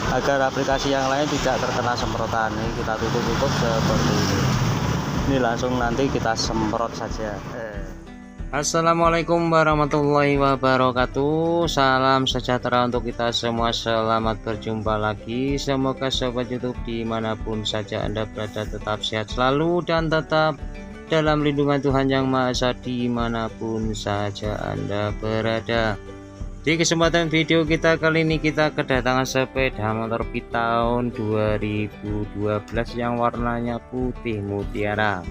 agar aplikasi yang lain tidak terkena semprotan. Ini kita tutup seperti ini langsung nanti kita semprot saja. Assalamualaikum warahmatullahi wabarakatuh. Salam sejahtera untuk kita semua. Selamat berjumpa lagi. Semoga sobat YouTube dimanapun saja Anda berada tetap sehat selalu dan tetap dalam lindungan Tuhan Yang Maha Esa dimanapun saja Anda berada. Di kesempatan video kita kali ini kita kedatangan sepeda motor Pi tahun 2012 yang warnanya putih mutiara.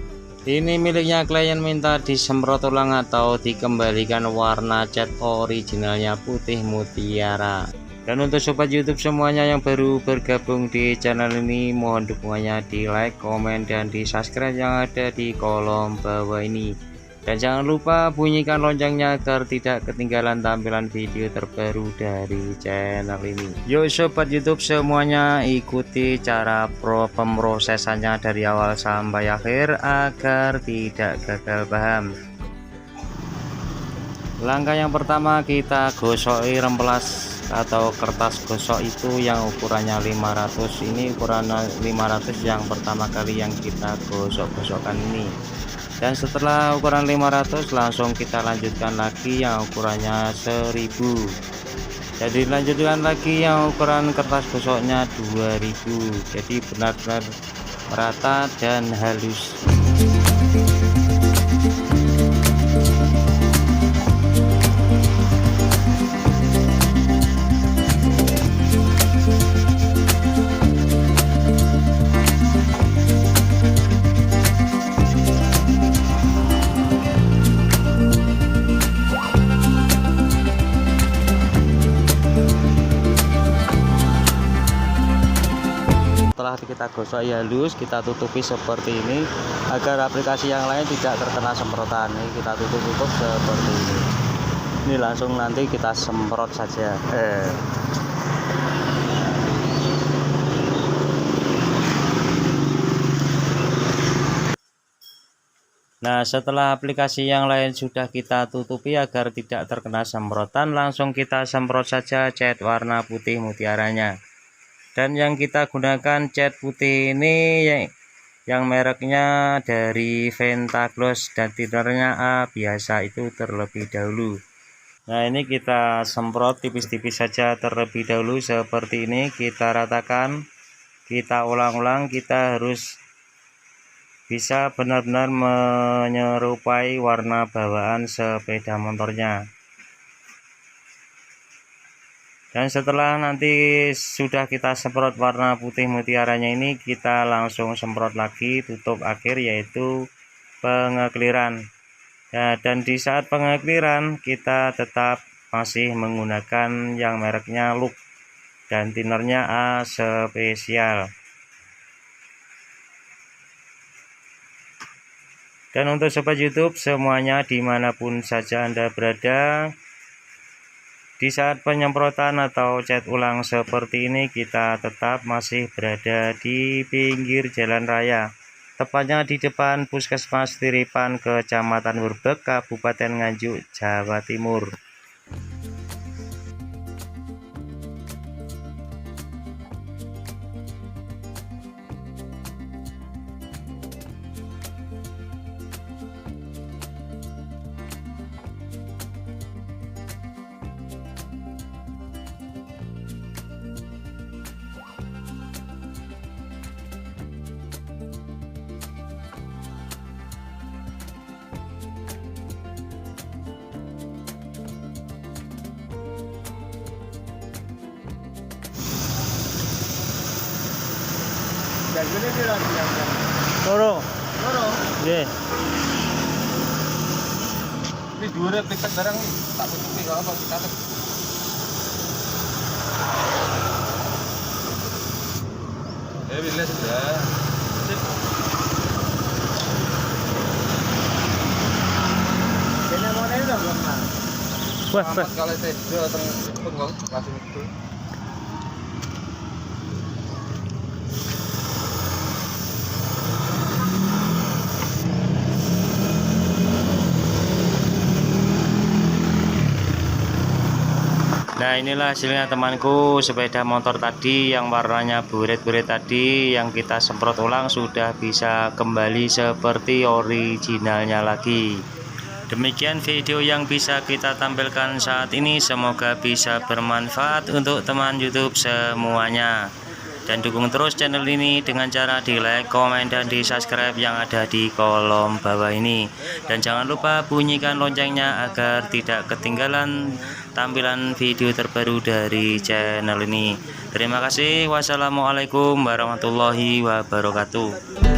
Ini miliknya klien minta disemprot ulang atau dikembalikan warna cat originalnya putih mutiara. Dan untuk sobat YouTube semuanya yang baru bergabung di channel ini, mohon dukungannya di like, komen, dan di subscribe yang ada di kolom bawah ini. Dan jangan lupa bunyikan loncengnya agar tidak ketinggalan tampilan video terbaru dari channel ini. Yuk sobat YouTube semuanya, ikuti cara pemrosesannya dari awal sampai akhir agar tidak gagal paham. Langkah yang pertama, kita gosoki remplas atau kertas gosok itu yang ukurannya 500. Ini ukuran 500 yang pertama kali yang kita gosok-gosokkan ini. Dan setelah ukuran 500 langsung kita lanjutkan lagi yang ukurannya 1000. Jadi lanjutkan lagi yang ukuran kertas gosoknya 2000. Jadi benar-benar merata dan halus. Setelah kita gosok halus, kita tutupi seperti ini agar aplikasi yang lain tidak terkena semprotan. Ini kita tutup seperti ini langsung nanti kita semprot saja. Nah, setelah aplikasi yang lain sudah kita tutupi agar tidak terkena semprotan, langsung kita semprot saja cat warna putih mutiaranya. Dan yang kita gunakan cat putih ini yang mereknya dari Ventagloss dan tinernya A biasa itu terlebih dahulu. Nah, ini kita semprot tipis-tipis saja terlebih dahulu seperti ini, kita ratakan, kita ulang-ulang, kita harus bisa benar-benar menyerupai warna bawaan sepeda motornya. Dan setelah nanti sudah kita semprot warna putih mutiaranya ini, kita langsung semprot lagi tutup akhir yaitu pengekliran. Ya, dan di saat pengekliran kita tetap masih menggunakan yang mereknya Look dan tinernya A spesial. Dan untuk sobat YouTube semuanya dimanapun saja Anda berada, di saat penyemprotan atau cat ulang seperti ini kita tetap masih berada di pinggir jalan raya, tepatnya di depan Puskesmas Tiripan, Kecamatan Hurbek, Kabupaten Nganjuk, Jawa Timur. Loro. Nggih. Ini dua replikat barang nih, tak tutupi kalau apa kita tek. Bila sudah. Kena model dah belum. Wah, kalau saya teng penggol langsung itu. Ya, inilah hasilnya temanku, sepeda motor tadi yang warnanya buret-buret tadi yang kita semprot ulang sudah bisa kembali seperti originalnya lagi. Demikian video yang bisa kita tampilkan saat ini, semoga bisa bermanfaat untuk teman YouTube semuanya. Dan dukung terus channel ini dengan cara di like, komen, dan di subscribe yang ada di kolom bawah ini. Dan jangan lupa bunyikan loncengnya agar tidak ketinggalan tampilan video terbaru dari channel ini. Terima kasih. Wassalamualaikum warahmatullahi wabarakatuh.